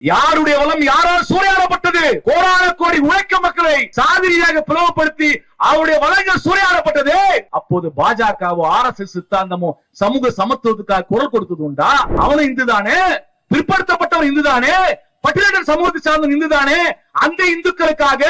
யாருடைய வளம் யாரால் சூறையாடப்பட்டது? கோடான கோடி உழைக்க மக்களை சாதிரியாக பிளவுபடுத்தி அவருடைய வளங்கள் சூறையாடப்பட்டது. அப்போது பாஜகவோ RSS சித்தாந்தமோ சமூக சமத்துவத்துக்காக குரல் கொடுத்தது உண்டா? அவனும் இந்துதானே, பிற்படுத்தப்பட்டவர் இந்துதானே, பட்டியலிடர் சமூகத்தை சார்ந்த இந்துதானே. அந்த இந்துக்களுக்காக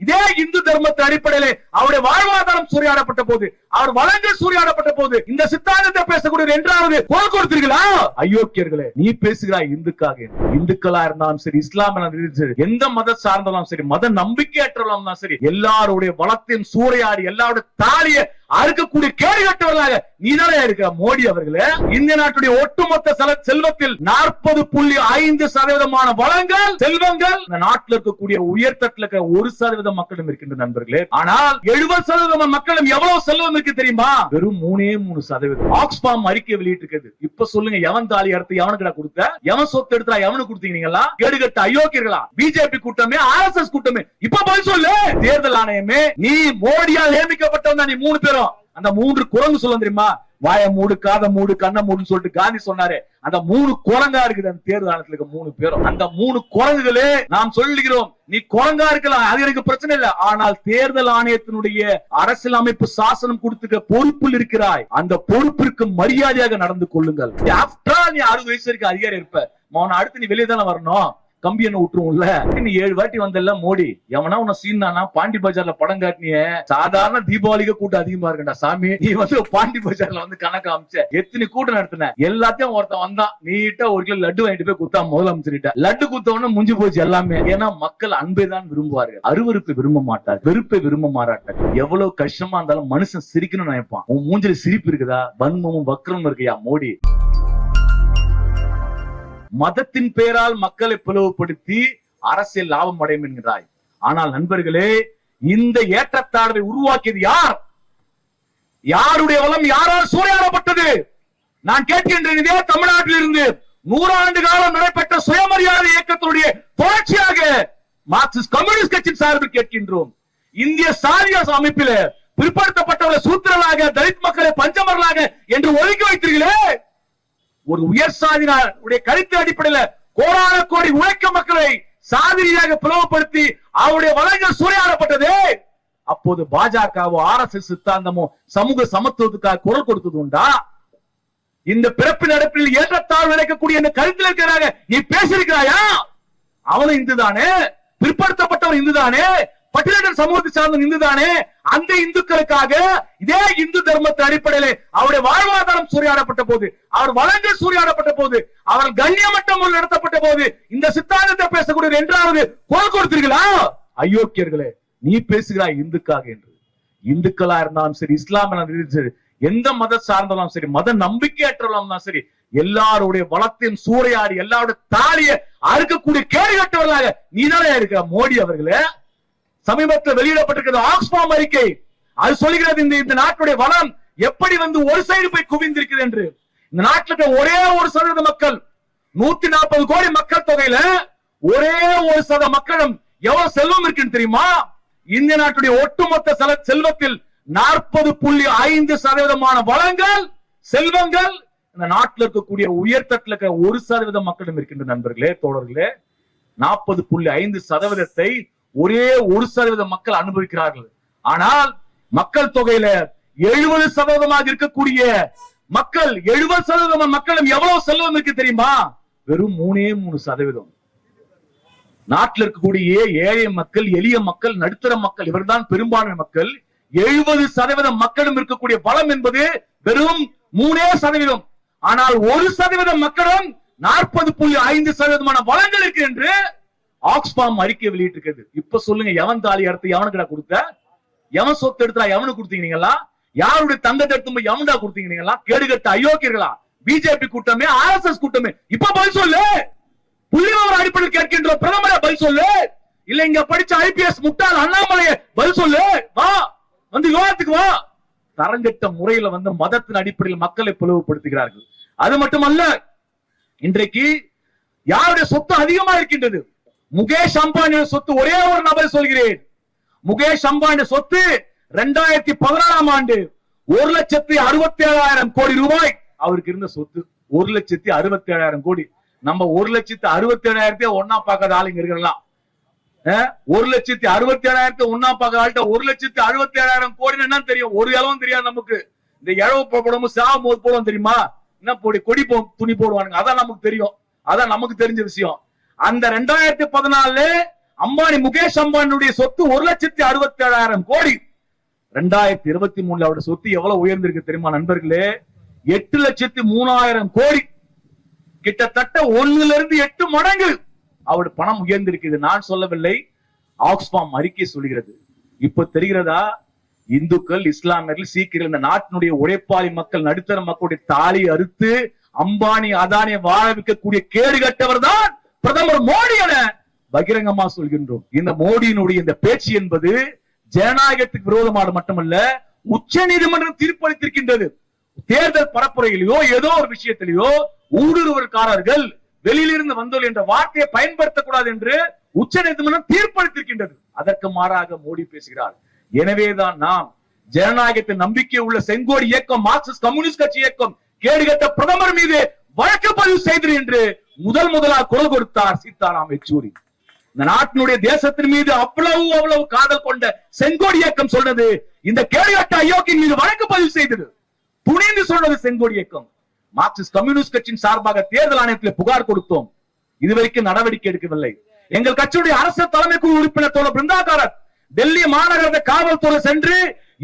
இதே இந்து தர்மத்தின் அடிப்படையில் அவருடைய வாழ்வாதாரம் சூறையாடப்பட்ட போது, அவர் வளங்கள் சூறையாடப்பட்ட போது இந்த சித்தாந்தத்தை பேசக்கூடிய என்றாவது குரல் கொடுத்தீர்களா? அயோக்கியர்களே, நீ பேசுகிறாய் இந்துக்காக. இந்துக்களா இருந்தாலும் சரி, இஸ்லாமிய எந்த மத சார்ந்தாலும் சரி, மத நம்பிக்கையற்றவர்களும் சரி, எல்லாருடைய வளத்தையும் சூறையாடி எல்லாருடைய தாலியை அறுக்கக்கூடிய கேடு கட்டவர்களாக நீதானே இருக்கிற மோடி அவர்களே. இந்திய நாட்டுடைய ஒட்டுமொத்த செல்வத்தில் 40.5% வளங்கள் செல்வங்கள் இந்த நாட்டில் இருக்கக்கூடிய உயர்தட்டில் இருக்கிற 1% மக்களும் இருக்கின்ற நண்பர்களே. ஆனால் 70% மக்களும் எவ்வளவு செல்வம் இருக்கு தெரியுமா? வெறும் 3% ஆக்ஸ்பாம் அறிக்கை வெளியிட்டு இருக்குது. இப்ப சொல்லுங்க, எவன் தாலி அறுத்து எவனுக்கு கொடுத்த, எவன் சொத்து எடுத்தா எவனுக்கு கொடுத்தீங்களா? கேடுகட்ட அயோக்கியர்களா? பிஜேபி கூட்டமே, RSS கூட்டமே, இப்ப பதில் சொல்லு. தேர்தல் ஆணையமே, நீ மோடியால் நியமிக்கப்பட்டவன் தான் நீ 3 பேரும். அந்த 3 குரங்கு சொல்ல தெரியுமா? வாய மூடு, காத மூடு, கண்ண மூடுன்னு சொல்லிட்டு காந்தி சொன்னாரு. அந்த 3 குரங்கா இருக்குது அந்த தேர்தல் ஆணையத்துல இருக்க 3 பேரும். அந்த 3 குரங்குகளே நாம் சொல்லுகிறோம், நீ குரங்கா இருக்கலாம், அது எனக்கு பிரச்சனை இல்லை. ஆனால் தேர்தல் ஆணையத்தினுடைய அரசியல் அமைப்பு சாசனம் கொடுத்துக்க பொறுப்பில் இருக்கிறாய். அந்த பொறுப்பிற்கு மரியாதையாக நடந்து கொள்ளுங்கள். ஆஃப்டர் நீ 60 வயசு வரைக்கும் அதிகாரி இருப்ப, அடுத்து நீ வெளியே தானே வரணும். கம்பியனை விட்டுருவோம்ல. நீ 7 வாட்டி வந்தல்ல மோடி, எவனா உன்ன சீனானா பாண்டி பஜார்ல படம் காட்டினிய. சாதாரண தீபாவளிக்கு கூட்டம் அதிகமா இருக்குண்டா சாமி. நீ பாண்டி பஜார்ல கணக்கு அமைச்ச எத்தனை கூட்டம் நடத்தின? எல்லாத்தையும் ஒருத்தன் வந்தான், நீட்டா 1 கிலோ லட்டு வாங்கிட்டு போய் குத்தா முதலமைச்சர்கிட்ட. லட்டு குத்தவன முடிஞ்சு போச்சு எல்லாமே. ஏன்னா மக்கள் அன்பை தான் விரும்புவார்கள், அருவருப்பை விரும்ப மாட்டார், வெறுப்பை விரும்ப மாட்டார். எவ்வளவு கஷ்டமா இருந்தாலும் மனுஷன் சிரிக்கணும்னு நினைப்பான். உன் மூஞ்சில சிரிப்பு இருக்குதா? வன்மமும் வக்கரமும் இருக்கியா மோடி? மதத்தின் பெயரால் மக்களை பிளவுபடுத்தி அரசியல் லாபம் அடையும் என்கிறாய். ஆனால் நண்பர்களே, இந்த ஏற்றத்தாழ்வை உருவாக்கியது யார்? யாருடைய வளம் யாரால் சூறையாடப்பட்டது? நான் கேட்கின்றேன். இதே தமிழ்நாட்டில் இருந்து 100 ஆண்டு காலம் நடைபெற்ற சுயமரியாதை இயக்கத்தினுடைய தொடர்ச்சியாக மார்க்சிஸ்ட் கம்யூனிஸ்ட் கட்சியின் சார்பில் கேட்கின்றோம். இந்திய சாதிய அமைப்பில் பிற்படுத்தப்பட்டவர்களை சூத்திரலாக, தலித் மக்களை பஞ்சமர்களாக என்று ஒதுக்கி வைத்தீர்களே. ஒரு உயர் சாதியினுடைய கருத்து அடிப்படையில் கோடான கோடி உழைக்க மக்களை சாதிரியாக பிளவுபடுத்தி அவருடைய வளங்கள் சூறையாடப்பட்டது. அப்போது பாஜகவோ RSS சித்தாந்தமோ சமூக சமத்துவத்துக்காக குரல் கொடுத்தது உண்டா? இந்த பிறப்பின் அடிப்படையில் ஏற்றத்தாழ்வு நினைக்கக்கூடிய இந்த கருத்தில் இருக்கிறாங்க, நீ பேசியிருக்கிறாயா? அவனும் இந்துதானே, பிற்படுத்தப்பட்டவர் இந்துதானே, பட்டியலிடர் சமூகத்தை சார்ந்த இந்துதானே. அந்த இந்துக்களுக்காக இதே இந்து தர்மத்தின் அடிப்படையில் அவருடைய வாழ்வாதாரம் சூறையாடப்பட்ட போது, அவர் வளங்கள் சூறையாடப்பட்ட போது, அவர் கண்ணியமற்ற முறையில் நடத்தப்பட்ட போது இந்த சித்தாந்தத்தை பேசக்கூடிய என்றாவது குரல் கொடுத்தீர்களா? அயோக்கியர்களே, நீ பேசுகிறாய் இந்துக்காக என்று. இந்துக்களா இருந்தாலும் சரி, இஸ்லாமிய சரி, எந்த மத சார்ந்தாலும் சரி, மத நம்பிக்கையற்றவர்களும் சரி, எல்லாருடைய வளத்தையும் சூறையாடி எல்லாருடைய தாலியை அறுக்கக்கூடிய கேடு கட்டவர்களாக நீதானே இருக்க மோடி அவர்களே. சமீபத்தில் வெளியிடப்பட்டிருக்கிறது ஆக்ஸ்பாம் அறிக்கை. அது சொல்கிறது இந்த நாட்டுடைய வளம் எப்படி ஒரு சைடு போய் குவிந்திருக்கிறது என்று. இந்த நாட்டில் ஒரே 1% மக்கள், 140 கோடி மக்கள் தொகையில ஒரே 1% மக்களும் எவ்வளவு செல்வம் இருக்குன்னு தெரியுமா? இந்திய நாட்டுடைய ஒட்டுமொத்த செல்வத்தில் 40.5% வளங்கள் செல்வங்கள் இந்த நாட்டில் இருக்கக்கூடிய உயர்தட்டில் இருக்கிற 1% மக்களும் இருக்கின்ற நண்பர்களே, தோழர்களே. 40.5% ஒரே 1% மக்கள் அனுபவிக்கிறார்கள். ஆனால் மக்கள் தொகையில 70% இருக்கக்கூடிய மக்கள், 70% மக்களும் எவ்வளவு செல்வம் இருக்கு தெரியுமா? வெறும் 3%. நாட்டில் இருக்கக்கூடிய ஏழை மக்கள், எளிய மக்கள், நடுத்தர மக்கள், இவர்தான் பெரும்பான்மை மக்கள். 70% மக்களும் இருக்கக்கூடிய பலம் என்பது வெறும் 3%. ஆனால் 1% மக்களும் 40.5% வளங்கள் இருக்கு என்று ஆக்ஸ்பாம் அறிக்கை வெளியிட்டிருக்கிறது. இப்ப சொல்லுங்க, எவன் தாலி அறுத்து எவனுக்கு கொடுத்த, எவன் சொத்து எடுத்தா எவனுக்கு கொடுத்தீங்களா? யாருடைய தங்கத்தை எடுத்து போய் எவன்டா கொடுத்தீங்களா? கேடுகட்ட அயோக்கியர்களா? பிஜேபி கூட்டமே, RSS கூட்டமே, இப்ப பதில் சொல்லு. புள்ளிவிவர அடிப்படையில் கேட்கின்ற பிரதமரை பதில் சொல்லு. இல்ல இங்க படிச்ச IPS முட்டாள் அண்ணாமலையை பதில் சொல்லு. வா, விவாதத்துக்கு வா. தரங்கட்ட முறையில மதத்தின் அடிப்படையில் மக்களை பிளவுபடுத்துகிறார்கள். அது மட்டுமல்ல, இன்றைக்கு யாருடைய சொத்து அதிகமா இருக்கின்றது? முகேஷ் அம்பானியோட சொத்து. ஒரே ஒரு நபர் சொல்கிறேன். முகேஷ் அம்பானி சொத்து 2014ஆம் ஆண்டு 1,67,000 கோடி ரூபாய் அவருக்கு இருந்த சொத்து. 1,67,000 கோடி. நம்ம 1,67,000 ஒன்னா பாக்காத ஆளுங்க இருக்கலாம். 1,67,000 ஒன்னா பாக்காத ஆள்கிட்ட 1,67,000 கோடி என்ன தெரியும்? ஒரு இளவும் தெரியாது நமக்கு. இந்த இழவு போடணும் சாவும் போது போடுவோம் தெரியுமா? என்ன கொடி துணி போடுவானுங்க, அதான் நமக்கு தெரியும். அதான் நமக்கு தெரிஞ்ச விஷயம். அந்த 2014 அம்பானி முகேஷ் அம்பானியுடைய சொத்து 1,67,000 கோடி. 2023 அவருடைய சொத்து எவ்வளவு உயர்ந்திருக்கு தெரியுமா நண்பர்களே? 8,03,000 கோடி. கிட்டத்தட்ட 1 to 8 மடங்கு அவருடைய பணம் உயர்ந்திருக்கு. நான் சொல்லவில்லை, ஆக்ஸ்பாம் அறிக்கை சொல்கிறது. இப்ப தெரிகிறதா? இந்துக்கள், இஸ்லாமியர்கள், சீக்கியர்கள், இந்த நாட்டினுடைய உழைப்பாளி மக்கள், நடுத்தர மக்களுடைய தாலி அறுத்து அம்பானி அதானியை வாழ வைக்கக்கூடிய கேடு கட்டவர் தான் பிரதமர் மோடி என பகிரங்கமா சொல்கின்றோம். இந்த மோடியினுடைய இந்த பேச்சு என்பது ஜனநாயகத்துக்கு விரோதமான மட்டுமல்ல, உச்ச நீதிமன்றம் தீர்ப்பளித்திருக்கின்றது. தேர்தல் பரப்புரையிலேயோ ஏதோ ஒரு விஷயத்திலேயோ ஊடுருவல்காரர்கள் வெளியிலிருந்து வந்தோல் என்ற வார்த்தையை பயன்படுத்தக்கூடாது என்று உச்ச நீதிமன்றம் தீர்ப்பளித்திருக்கின்றது. அதற்கு மாறாக மோடி பேசுகிறார். எனவேதான் நாம் ஜனநாயகத்தின் நம்பிக்கை உள்ள செங்கோடி இயக்கம், மார்க்சிஸ்ட் கம்யூனிஸ்ட் கட்சி இயக்கம் கேடுகட்ட பிரதமர் மீது வழக்கு பதிவு செய்து என்று முதலாக குரல் கொடுத்தார் சீதாராம் யெச்சூரி. இந்த நாட்டினுடைய தேசத்தின் மீது அவ்வளவு காதல் கொண்ட செங்கோடி இயக்கம் சொன்னது, இந்த கேடுகட்ட அயோக்கியின் மீது வழக்கு பதிவு செய்தது. துணிந்து சொன்னது செங்கோடி இயக்கம். மார்க்சிஸ்ட் கம்யூனிஸ்ட் கட்சியின் சார்பாக தேர்தல் ஆணையத்தில் புகார் கொடுத்தோம். இதுவரைக்கும் நடவடிக்கை எடுக்கவில்லை. எங்கள் கட்சியுடைய அரசு தலைமை குழு உறுப்பினர் தோழர் பிருந்தாகாரத் டெல்லி மாநகர காவல்துறை சென்று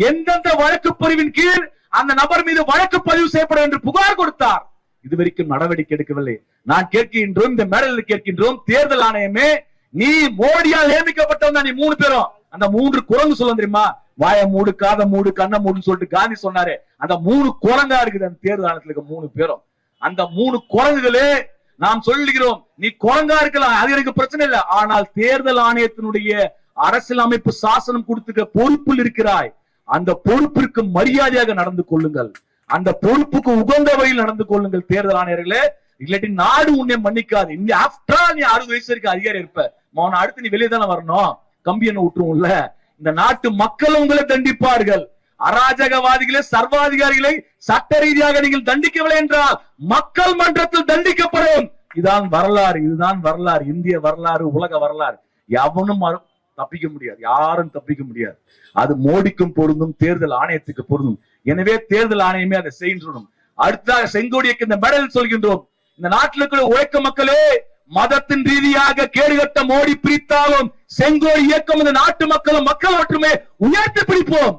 எந்தெந்த வழக்கு பிரிவின் கீழ் அந்த நபர் மீது வழக்கு பதிவு செய்யப்படும் என்று புகார் கொடுத்தார். இதுவரைக்கும் நடவடிக்கை எடுக்கவில்லை. நான் கேட்கின்றோம், இந்த மேடையில் கேட்கின்றோம், தேர்தல் ஆணையமே, நீ மோடியால் நியமிக்கப்பட்டவன் தான் நீ 3 பேரும். அந்த 3 குரங்கு சொல்ல தெரியுமா? வாய மூடு, காத மூடு, கண்ண மூடுன்னு சொல்லிட்டு காந்தி சொன்னாரு. அந்த 3 குரங்கா இருக்குது அந்த தேர்தல் ஆணையத்தில் இருக்க 3 பேரும். அந்த 3 குரங்குகளே நாம் சொல்லுகிறோம், நீ குரங்கா இருக்கலாம், அது எனக்கு பிரச்சனை இல்லை. ஆனால் தேர்தல் ஆணையத்தினுடைய அரசியல் அமைப்பு சாசனம் கொடுத்துக்க பொறுப்பில் இருக்கிறாய். அந்த பொறுப்பிற்கு மரியாதையாக நடந்து கொள்ளுங்கள். அந்த பொறுப்புக்கு உகந்த வழியில் நடந்து கொள்ளுங்கள் தேர்தல் ஆணையர்களே. இல்லாட்டி நாடு உன்னை மன்னிக்காது. இந்த ஆஃப்டர் நீ 60 வயசு இருக்க அதிகாரி இருப்ப, அடுத்து நீ வெளியே தானே வரணும், கம்பி என்ன விட்டுருவோம்ல. இந்த நாட்டு மக்கள் உங்களை தண்டிப்பார்கள். அராஜகவாதிகளை, சர்வாதிகாரிகளை சட்ட ரீதியாக நீங்கள் தண்டிக்கவில்லை என்றால் மக்கள் மன்றத்தில் தண்டிக்கப்படும். இதுதான் வரலாறு, இதுதான் வரலாறு, இந்திய வரலாறு, உலக வரலாறு. எவனும் தப்பிக்க முடியாது, யாரும் தப்பிக்க முடியாது. அது மோடிக்கும் பொருந்தும், தேர்தல் ஆணையத்துக்கு பொருந்தும். எனவே தேர்தல் ஆணையமே அதை செய்யணும். அடுத்ததாக செங்கோடிக்கு இந்த மெடல் சொல்கின்றோம். இந்த நாட்டில் இருக்கிற உழைக்க மக்களே, மதத்தின் ரீதியாக கேடுகட்ட மோடி பிரித்தாலும் செங்கோடி இயக்கம் இந்த நாட்டு மக்களும் மக்கள் ஒற்றுமை உயர்த்தி பிடிப்போம்.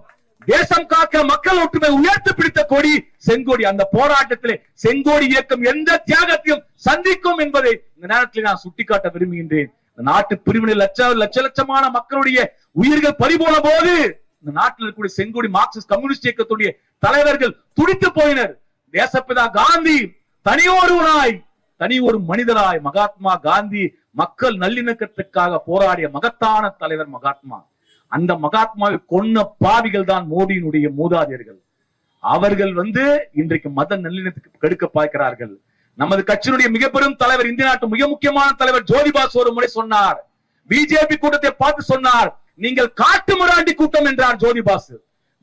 தேசம் காக்க மக்கள் ஒற்றுமை உயர்த்தி பிடித்த கொடி செங்கோடி. அந்த போராட்டத்திலே செங்கோடி இயக்கம் எந்த தியாகத்தையும் சந்திக்கும் என்பதை இந்த நேரத்தில் நான் சுட்டிக்காட்ட விரும்புகின்றேன். நாட்டு பிரிவினை லட்சமான மக்களுடைய உயிர்கள் பறிபோன போது இந்த நாட்டில் இருக்கக்கூடிய செங்கோடி மார்க்சிஸ்ட் கம்யூனிஸ்ட் இயக்கத்துடைய தலைவர்கள் துடித்து போயினர். தேசப்பிதா காந்தி தனி ஒரு மனிதராய், மகாத்மா காந்தி மக்கள் நல்லிணக்கத்துக்காக போராடிய மகத்தான தலைவர் மகாத்மா. அந்த மகாத்மாவை கொன்ன பாவிகள் தான் மோடியினுடைய மூதாதையர்கள். அவர்கள் இன்றைக்கு மத நல்லிணத்துக்கு கெடுக்க பார்க்கிறார்கள். நமது கட்சியினுடைய மிக பெரும் தலைவர், இந்திய நாட்டு மிக முக்கியமான தலைவர் ஜோதிபாசு ஒரு முறை சொன்னார், பிஜேபி கூட்டத்தை பார்த்து சொன்னார், நீங்கள் காட்டு மிராண்டி கூட்டம் என்றார் ஜோதிபாசு.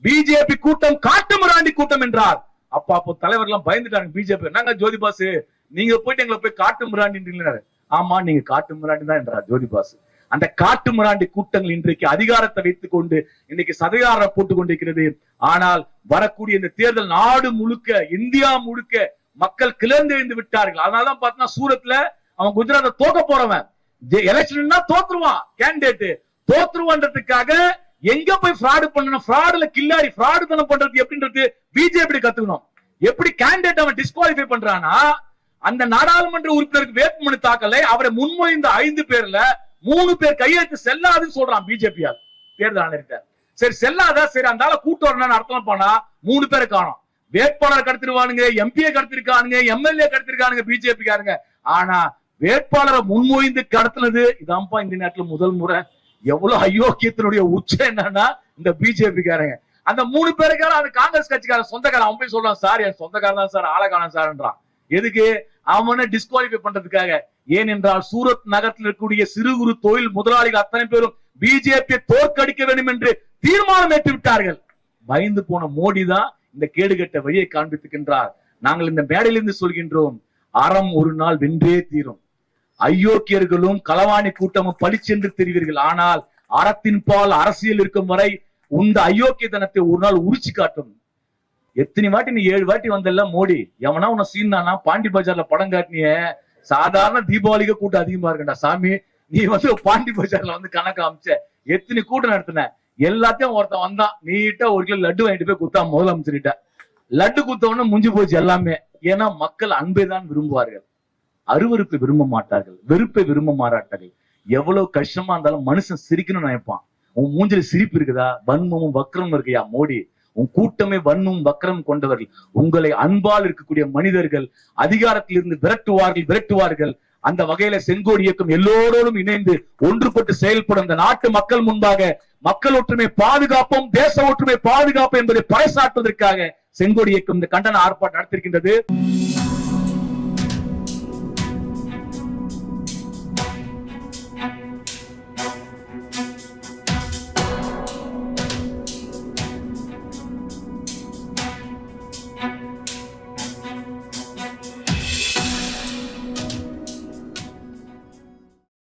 பிஜேபி கூட்டம் காட்டு மிராண்டி கூட்டம் என்றார். அப்போ தலைவர் எல்லாம் பயந்துட்டாங்க. பிஜேபி என்னங்க ஜோதிபாசு, நீங்க போயிட்டு எங்களை போய் காட்டு மிராண்டின்றீங்க. ஆமா, நீங்க காட்டு மிராண்டி தான் என்றார் ஜோதிபாசு. அந்த காட்டு மிராண்டி கூட்டங்கள் இன்றைக்கு அதிகாரத்தை வைத்துக் கொண்டு இன்னைக்கு சதிகாரம் போட்டுக் கொண்டிருக்கிறது. ஆனால் வரக்கூடிய இந்த தேர்தல் நாடு முழுக்க, இந்தியா முழுக்க மக்கள் கிளர்ந்தெழுந்து விட்டார்கள். அதனாலதான் பார்த்தா சூரத்ல அவன் குஜராத்தை தோக்க போறவன், எலெக்ஷன் தோத்துருவான், கேண்டிடேட் தோத்துருவான்றதுக்காக எங்க போய் ஃப்ராடு பண்ணணும், ஃப்ராடுல கில்லாடி ஃப்ராடு தனம் பண்றது எப்படின்றது பிஜேபி கத்துக்கணும். எப்படி கேண்டிடேட் அவன் டிஸ்குவாலிஃபை பண்றானா, அந்த நாடாளுமன்ற உறுப்பினருக்கு வேட்புமனு தாக்கலை, அவரை முன்மொழிந்த 5 பேர்ல 3 பேர் கையெழுத்து செல்லாதுன்னு சொல்றான் பிஜேபி தேர்தல் ஆணையர்கிட்ட. சரி செல்லாத, சரி அந்த கூட்டு வரணும்னு அர்த்தம் பண்ணா 3 பேரை காணும். வேட்பாளர் கடத்திருவானுங்க, எம்பிஏ கடத்திருக்கானுங்க, எம்எல்ஏ கடத்திருக்கானுங்க பிஜேபி காரங்க. ஆனா வேட்பாளரை முன்மொழிந்து கடத்தினது இதான்ப்பா இந்த நாட்டுல முதல் முறை. எவ்வளவு அயோக்கியத்தினுடைய உச்சம் என்னன்னா இந்த பிஜேபி காரங்க. அந்த 3 பேருக்கார அந்த காங்கிரஸ் கட்சிக்காரன் சொந்தக்காரன் அவன் போய் சொல்றான், சார் என் சொந்தக்காரன் தான் சார், ஆளக்காரன் சார்ன்றான். எதுக்கு? அவனை டிஸ்குவாலிஃபை பண்றதுக்காக. ஏனென்றால் சூரத் நகரத்தில் இருக்கக்கூடிய சிறு குறு தொழில் முதலாளிகள் அத்தனை பேரும் பிஜேபியை தோற்கடிக்க வேண்டும் என்று தீர்மானம் ஏற்று விட்டார்கள். பயந்து போன மோடி தான் இந்த கேடுகட்ட வழியை காண்பித்துக்கின்றார். நாங்கள் இந்த மேடையிலிருந்து சொல்கின்றோம், அறம் ஒரு நாள் வென்றே தீரும். அயோக்கியர்களும் களவாணி கூட்டமும் பழிச்சென்று தெரிவீர்கள். ஆனால் அறத்தின் பால் அரசியல் இருக்கும் வரை இந்த அயோக்கியத்தனத்தை ஒரு நாள் உரிச்சு காட்டும். எத்தனை வாட்டி நீ 7 வாட்டி வந்தல்ல மோடி, எவனா உன்னை சீந்தானா? பாண்டி பஜார்ல படம் காட்டினிய, சாதாரண தீபாவளிக்கு கூட்டம் அதிகமா இருக்கண்டா சாமி. நீ பாண்டி பஜார்ல கணக்கு அமைச்ச, எத்தனை கூட்டம் நடத்தின? எல்லாத்தையும் ஒருத்தன் வந்தான், நீட்டா 1 கிலோ லட்டு வாங்கிட்டு போய் குத்தா முதலமைச்சர்கிட்ட. லட்டு குத்தவொன்னு முடிஞ்சு போச்சு எல்லாமே. ஏன்னா மக்கள் அன்பை தான் விரும்புவார்கள், அருவருப்பை விரும்ப மாட்டார்கள், வெறுப்பை விரும்ப மாட்டார்கள். எவ்வளவு கஷ்டமா இருந்தாலும் மனுஷன் சிரிக்கணும்னு நினைப்பான். உன் மூஞ்சில சிரிப்பு இருக்குதா? வன்மமும் வக்கரமும் இருக்கையா மோடி? உன் கூட்டமே வன்மமும் வக்கரம் கொண்டவர்கள். உங்களை அன்பால் இருக்கக்கூடிய மனிதர்கள் அதிகாரத்தில் இருந்து விரட்டுவார்கள். அந்த வகையில செங்கோடி இயக்கம் எல்லோரோடும் இணைந்து ஒன்றுபட்டு செயல்படும். இந்த நாட்டு மக்கள் முன்பாக மக்கள் ஒற்றுமை பாதுகாப்போம், தேச ஒற்றுமை பாதுகாப்போம் என்பதை பறைசாற்றுவதற்காக செங்கோடி இயக்கம் இந்த கண்டன ஆர்ப்பாட்டம் நடத்திருக்கின்றது.